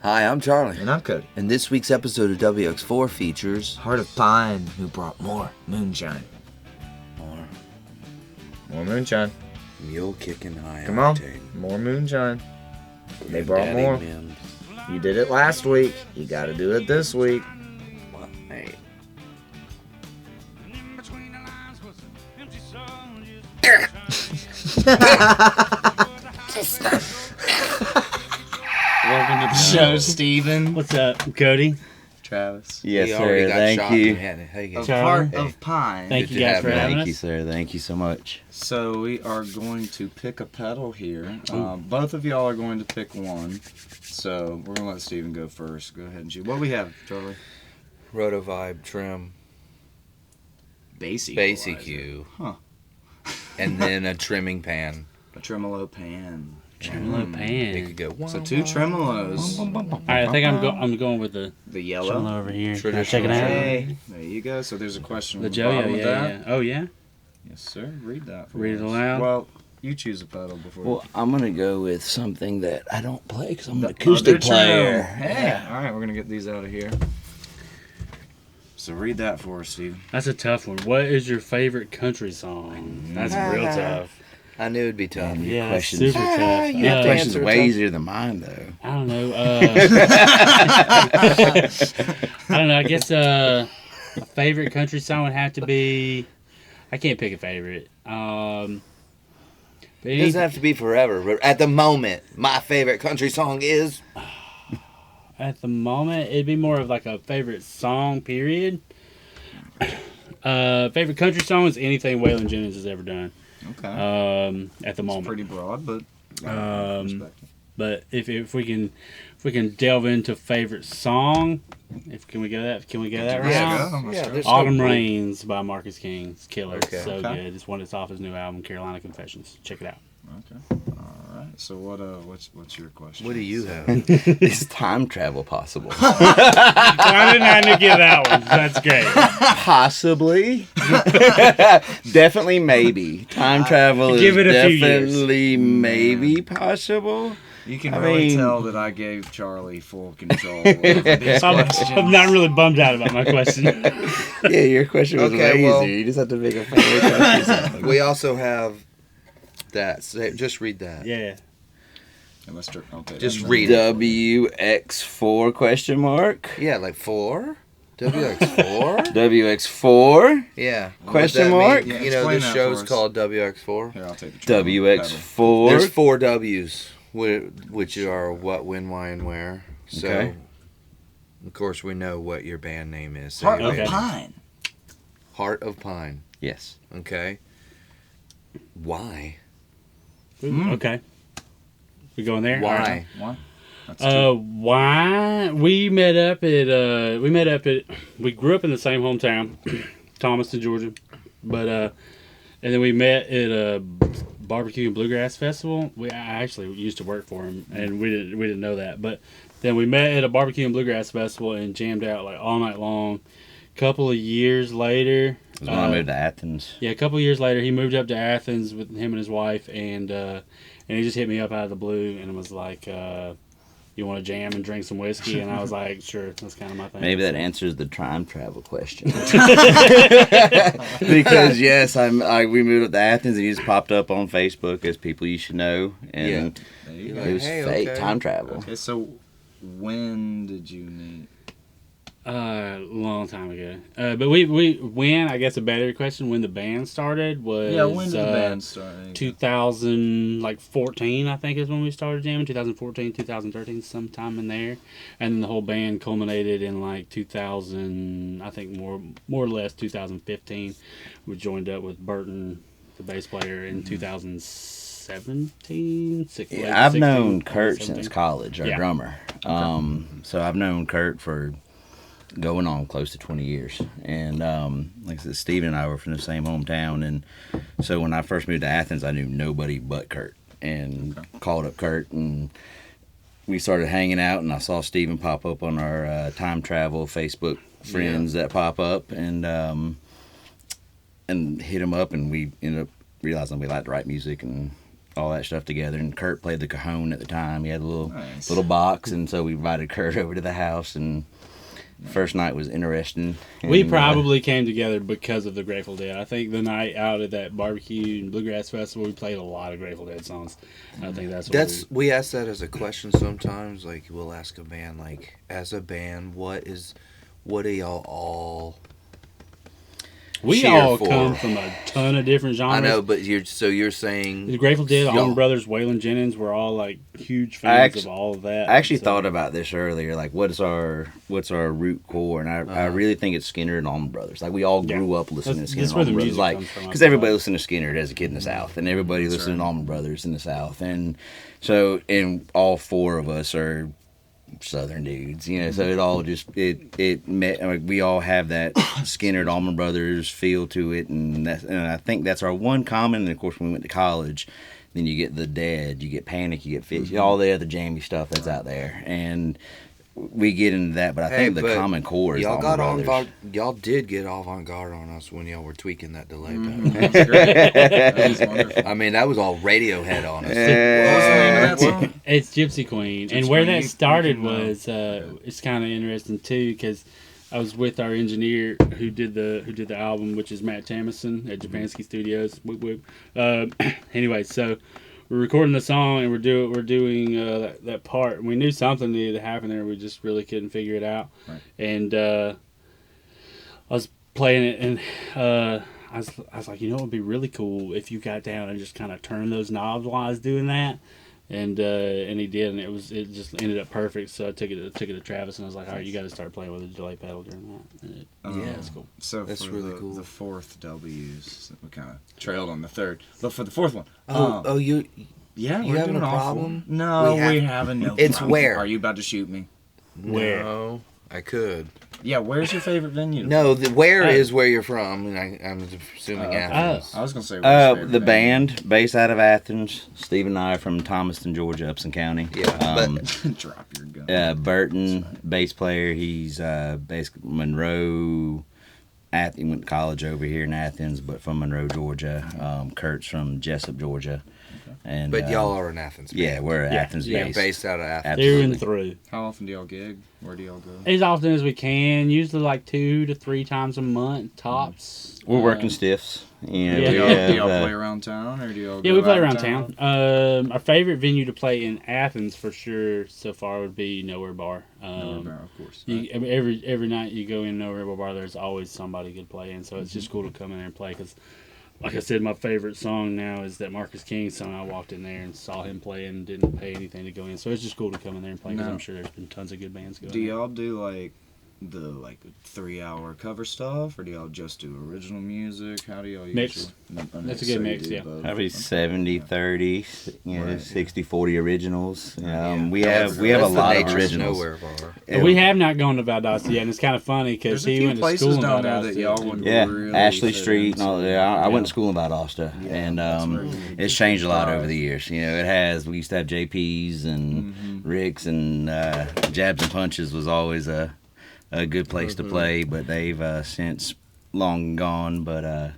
Hi, I'm Charlie. And I'm Cody. And this week's episode of WX4 features... Heart of Pine, who brought more moonshine. More moonshine. Mule kicking high Come octane. on, more moonshine. They brought Daddy more. Mims. You did it last week. You gotta do it this week. Well, hey. Welcome to the show, Steven. What's up, Cody? Travis. Yes, He sir. already got Thank shot you. in the head. How you Of guys? Heart Hey. of Pine. Thank Good you to guys have for you. having Thank us. you, sir. Thank you so much. So we are going to pick a pedal here. Both of y'all are going to pick one. So we're going to let Steven go first. Go ahead and choose. What do we have, Charlie? Rotovibe trim, Bass bass equalizer. EQ, Huh. and then a trimming pan. A tremolo pan. Tremolo It pan. could go. So two tremolos. All right, I think I'm going with the The yellow. tremolo over here. Can I check Traditional it out? Hey, there you go. So there's a question The on the bottom Joe, of yeah, that. yeah. Oh yeah. Yes, sir. Read that for Read us. it aloud. Well, you choose a pedal before. Well, I'm going to go with something that I don't play because I'm The an acoustic other player. trim. Hey, all right, we're gonna get these out of here. So read that for us, Steve. That's a tough one. What is your favorite country song? That's real tough. I knew it'd be tough. Yeah, that's questions- super tough. Your Yeah. question's answer way tough. easier than mine, though. I don't know. I don't know. I guess a favorite country song would have to be. I can't pick a favorite. But It doesn't have to be forever. At the moment, my favorite country song is. at the moment, it'd be more of like a favorite song. Period. Favorite country song is anything Waylon Jennings has ever done. Okay. At the It's moment. pretty broad, but respect it. But if we can delve into favorite song, can we go that Yeah, route? go. Yeah, there's Autumn no- Rains by Marcus King. It's killer. Okay. It's so Okay. good. It's one that's off his new album, Carolina Confessions. Check it out. Okay. All right. So what's your question? What do you have? Is time travel possible? I didn't have to get that one. That's great. Possibly. Definitely maybe. Time travel is Give it a few years. definitely maybe possible. You can I really mean- tell that I gave Charlie full control over these I'm questions. not really bummed out about my question. Yeah, your question was Okay, way well- easier. You just have to make a favorite country song. We also have that. Just read that. Yeah. Okay, Just then- read it. WX4 question mark? Yeah, like 4? WX4? WX4 Yeah. What Question would that mark? mean? Yeah, You know, explain this that show's for us. called WX4. Here, I'll take the tremolo WX4 There's 4 W's, which are what, when, why, and where. So, Okay. of course, we know what your band name is. So Heart you of Okay. Pine. Heart of Pine. Yes. Okay. Why? Okay. We going there? All right. Why? One. That's two. Why we met up at we grew up in the same hometown, Thomaston, Georgia, but and then we met at a barbecue and bluegrass festival. I actually used to work for him, and we didn't know that, but then we met at a barbecue and bluegrass festival and jammed out like all night long. Couple of years later, It was when I moved to Athens. yeah, a couple of years later, he moved up to Athens with him and his wife, and he just hit me up out of the blue and was like, "You want to jam and drink some whiskey?" And I was like, "Sure, that's kind of my thing." Maybe that answers the time travel question. Because yes, we moved up to Athens and he just popped up on Facebook as people you should know, and There you go. it was Hey, fate, okay. time travel. Okay, so when did you meet? long time ago. But when, I guess a better question, when the band started was Yeah, when did the band start? 2014, I think is when we started jamming. 2014, 2013, sometime in there. And then the whole band culminated in like 2000, I think more or less 2015. We joined up with Burton, the bass player, in 2017. Yeah, I've known Kurt since college, our Yeah. drummer. So I've known Kurt for going on close to 20 years. And like I said, Steven and I were from the same hometown. And so when I first moved to Athens, I knew nobody but Kurt. And called up Kurt, and we started hanging out. And I saw Steven pop up on our time travel Facebook friends that pop up, and hit them up, and we ended up realizing we liked to write music and all that stuff together. And Kurt played the cajon at the time. He had a little box, and so we invited Kurt over to the house, and first night was interesting. We And, probably came together because of the Grateful Dead. I think the night out at that barbecue and bluegrass festival, we played a lot of Grateful Dead songs. I think that's what We ask that as a question sometimes. Like, we'll ask a band, like, as a band, what do y'all all we cheer all for? come from a ton of different genres. I know, but you're saying The Grateful Dead, y'all- Allman Brothers, Waylon Jennings, we're all like huge fans of all of that. I actually So- thought about this earlier, like what's our root core, and I really think it's Skinner and Allman Brothers. Like we all grew up listening to Skinner That's and where the Allman Brothers, music like comes from, I because feel everybody like. listened to Skinner as a kid in the South, and everybody listened to Allman Brothers in the South, and so and all four of us are Southern dudes, you know. So it all just it met. Like, we all have that Skinner and Allman Brothers feel to it, and I think that's our one common. And of course, when we went to college, then you get the Dead, you get Panic, you get Fish, all the other jammy stuff that's out there, and we get into that. But I think the but common core is y'all Allman got Brothers. y'all did get avant-garde on us when y'all were tweaking that delay pedal. That's great. That was wonderful. I mean, that was all Radiohead on us. What was the name of that song? It's Gypsy Queen, and Gypsy where Queen, that you started can, was it's kind of interesting too, because I was with our engineer who did the album, which is Matt Tamison at Japansky Studios. Whoop, whoop. Anyway, so we're recording the song and we're doing that part. We knew something needed to happen there. We just really couldn't figure it out. Right. And I was playing it, and I was like, you know, it would be really cool if you got down and just kind of turned those knobs while I was doing that. And he did, and it just ended up perfect. So I took it to Travis, and I was like, all right, you got to start playing with a delay pedal during that. And Yeah. that's cool. So That's for really cool. the fourth W's, we kind of trailed on the third. But for the fourth one, You yeah, you we're having doing a awful. problem? No, We we have- haven't. No It's problem. where? Are you about to shoot me? Where? No, I could. Yeah, where's your favorite venue? No, where Oh. is where you're from, and I'm assuming Athens. I was gonna say where's your favorite The venue? band based out of Athens. Steve and I are from Thomaston, Georgia, Upson County. Yeah, Drop your gun. Burton, bass player. He's basically Monroe. He went to college over here in Athens, but from Monroe, Georgia. Kurt's from Jessup, Georgia. And But y'all are in Athens. yeah, we're Athens Yeah, based. based out of Athens. Through and Absolutely. through. How often do y'all gig? Where do y'all go? As often as we can, usually like 2 to 3 times a month, tops. We're working stiffs. You know, Yeah. Do we y'all, have, do y'all play around town, or do y'all? Yeah, go we play out of around town. Our favorite venue to play in Athens for sure so far would be Nowhere Bar. Nowhere Bar, of course. I mean, every night you go in Nowhere Bar, there's always somebody good playing, so it's just cool to come in there and play. Because, like I said, my favorite song now is that Marcus King song. I walked in there and saw him play and didn't pay anything to go in, so it's just cool to come in there and play. Because No. I'm sure there's been tons of good bands going. Do y'all do like the 3-hour cover stuff, or do y'all just do original music? How do y'all Mix. usually? That's a good you mix, do yeah. both. Probably Okay. 70-30, you know, Right. 60-40 originals. Yeah. We have a That's the lot of nature originals. Nowhere Bar. Yeah. We have not gone to Valdosta yet, and it's kind of funny because There's a he few went to places school in down there Valdosta. that y'all would Yeah, really Ashley fit Street and all into. that. I went Yeah. to school in Valdosta, Yeah, and that's where you would it's be changed a lot surprised. over the years. You know, it has. We used to have JPs and Ricks, and Jabs and Punches was always a good place to play, but they've since long gone. But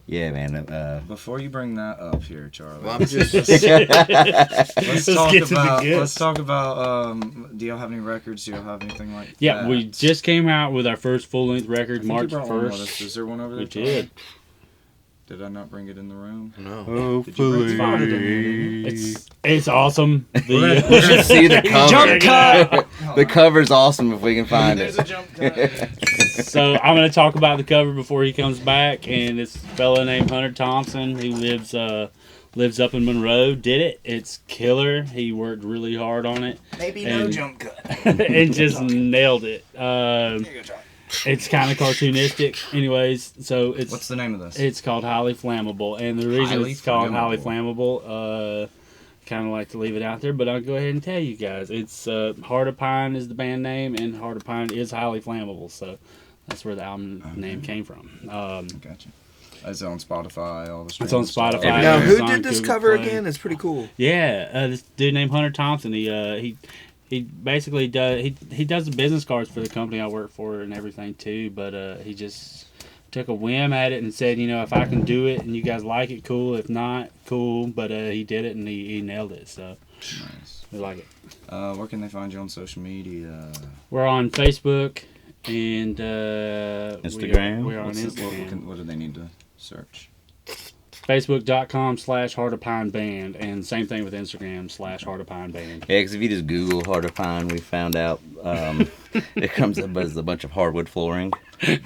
yeah, man. Before you bring that up here, Charlie, Well, I'm just. let's talk get to the about. goods. Let's talk about. Do y'all have any records? Do y'all have anything like that? Yeah, we just came out with our first full-length I record think you March brought one with us. 1st. Is there one over there? We Charlie? did. Did I not bring it in the room? No. Did you bring it? Fine, it didn't need it. It's awesome. You should see the cover. Jump cut! The cover's awesome if we can find it. jump cut. So I'm going to talk about the cover before he comes back, and this fella named Hunter Thompson, who lives up in Monroe, did it. It's killer. He worked really hard on it. Maybe And- jump cut. and just nailed it. It's kind of cartoonistic, anyways. So What's the name of this? it's called Highly Flammable, and the reason Highly it's called Highly Flammable. Flammable, kind of like to leave it out there, but I'll go ahead and tell you guys. It's Heart of Pine is the band name, and Heart of Pine is highly flammable, so that's where the album name came from. Gotcha. It's on Spotify. All the It's on streaming stuff. Spotify. Now, who Amazon, did this Google cover Play. again? It's pretty cool. Yeah, this dude named Hunter Thompson. He he basically does he does the business cards for the company I work for and everything too. But he just took a whim at it and said, if I can do it and you guys like it, cool. If not, cool. But he did it and he nailed it. So Nice. we like it. Where can they find you on social media? We're on Facebook and Instagram? We are on Instagram. What do they need to search? Facebook.com/Heart of Pine Band, and same thing with Instagram /Heart of Pine Band. Yeah, because if you just Google Heart of Pine, we found out it comes up as a bunch of hardwood flooring.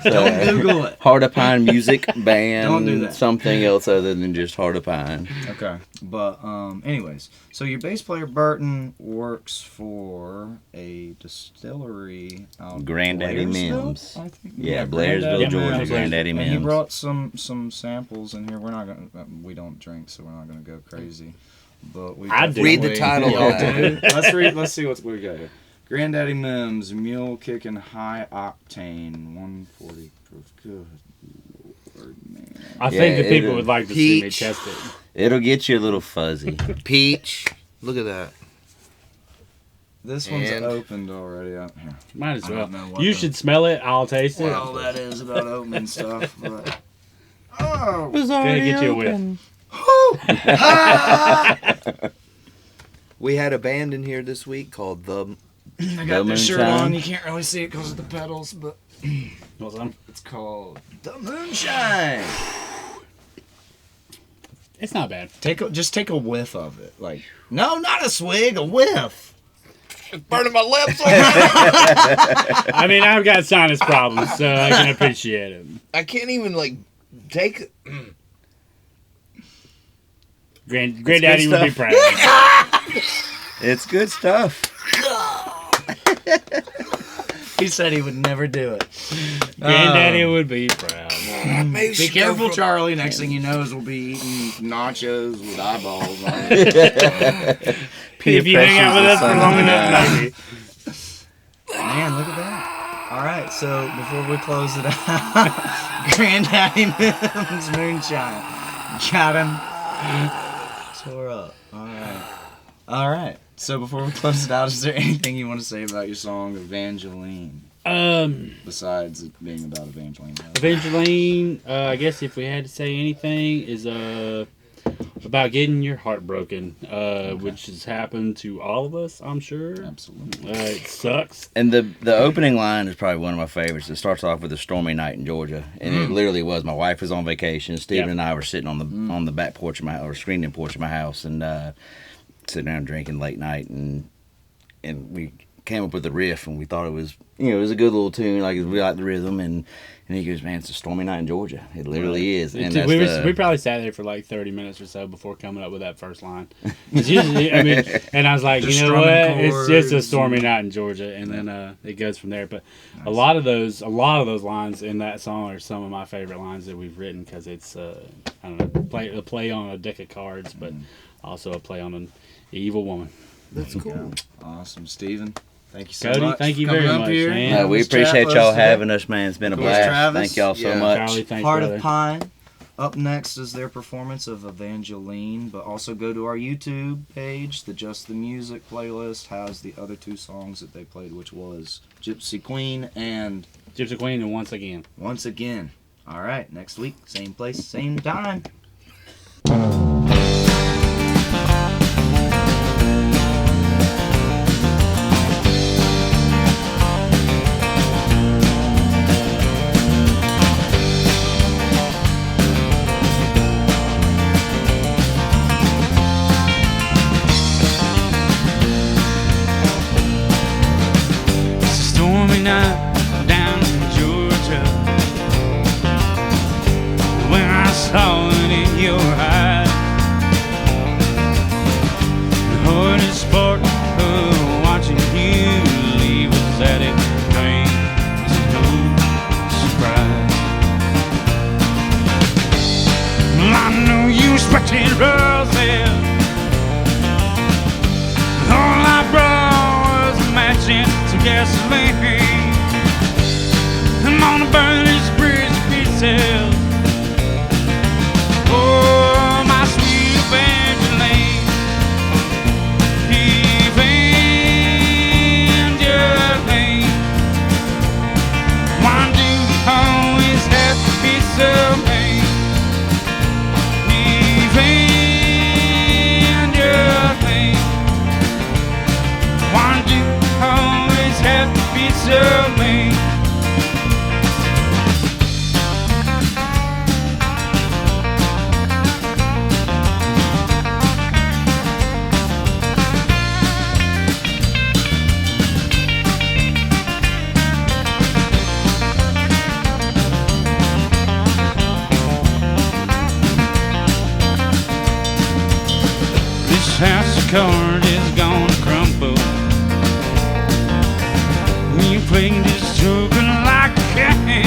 So, Don't Google it. Heart of Pine music band. Don't do that. Something else other than just Heart of Pine. Okay, but anyways, so your bass player Burton works for a distillery out Granddaddy Blairsville, Mims. I think. Yeah, Granddaddy Blairsville, Georgia, Mims. Granddaddy And he Mims. brought some samples in here. We're not gonna. We don't drink, so we're not gonna go crazy. But we I do. Read the definitely- title Y'all of that. do? Let's read. Let's see what we got here. Granddaddy Mims Mule Kicking High Octane 140 proof. Good Lord, man. I think the Yeah, people it'll- would like to see me Peach. test it. It'll get you a little fuzzy. Peach. Look at that. This one's And- opened already out here. Might as I well. don't know what You the- should smell it. I'll taste it. Well, that is about opening stuff, but oh, Gonna get you a whiff. We had a band in here this week called The. I got this shirt Moonshine. on. You can't really see it because of the pedals, but What's that? it's called The Moonshine. It's not bad. Just take a whiff of it. Like, no, not a swig, a whiff. Burning my lips off. I mean, I've got sinus problems, so I can appreciate it. I can't even like take. Granddaddy would be stuff. proud. It's good stuff. He said he would never do it. Granddaddy would be proud. Be careful, Charlie. Next thing you know is we'll be eating nachos with eyeballs on it. If you hang out with us for long enough, maybe. Man, look at that. All right, so before we close it out, Granddaddy Mims Moonshine. Got him. Tore up. All right. All right. So before we close it out, is there anything you want to say about your song Evangeline? Besides it being about Evangeline. Evangeline, I guess if we had to say anything, is about getting your heart broken, which has happened to all of us, I'm sure. Absolutely. It sucks. And the opening line is probably one of my favorites. It starts off with a stormy night in Georgia, and it literally was. My wife was on vacation. Steven Yep. and I were sitting on the back porch of or screened-in porch of my house, and sitting down drinking late night, and we came up with the riff, and we thought it was it was a good little tune. Like we liked the rhythm, and he goes, "Man, it's a stormy night in Georgia. It literally is." And that's We probably sat there for like 30 minutes or so before coming up with that first line. 'Cause usually, I mean, and I was like, Just you know what? strumming It's just a chords stormy night in Georgia, and then it goes from there. But a lot of those lines in that song are some of my favorite lines that we've written because it's I don't know, a play on a deck of cards, but also a play on an evil woman. That's cool. Awesome, Steven. Thank you so Cody, much. thank you for coming very up much, here. man. we Let's chat appreciate with y'all us today. having us, man. It's been a Of course, blast. Travis. Thank y'all so Yeah. much. Charlie, thanks, Heart brother. of Pine. Up next is their performance of Evangeline, but also go to our YouTube page. The Just the Music playlist has the other two songs that they played, which was Gypsy Queen and Gypsy Queen, and once again. Once Again. All right, next week, same place, same time. It's a stormy night down in Georgia. When I saw it in your eyes, the hardest part of watching you leave was that it came as no surprise. Well, I know you expected roses. All I brought was a match and some gasoline. I'm gonna burn this bridge to pieces. Oh, my sweet Evangeline, Evangeline. card is gonna crumble. You playing this joker like a king.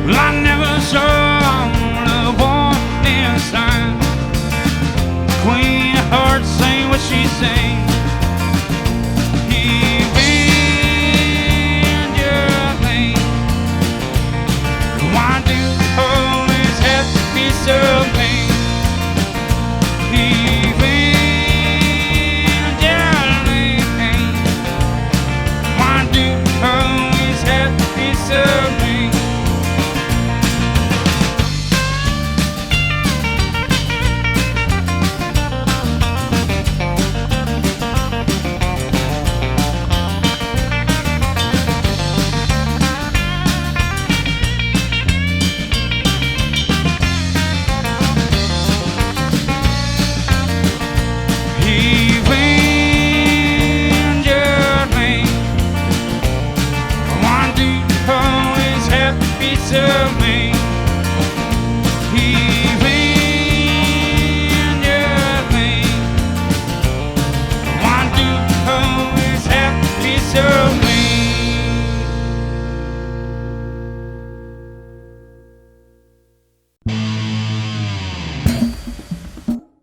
Well, I never saw the warning sign. Queen of Hearts say what she sings. Evangeline, why do you always have to be so mean? Evangeline, why do you always have to be so mean? Evangeline, why do you always have to be so mean?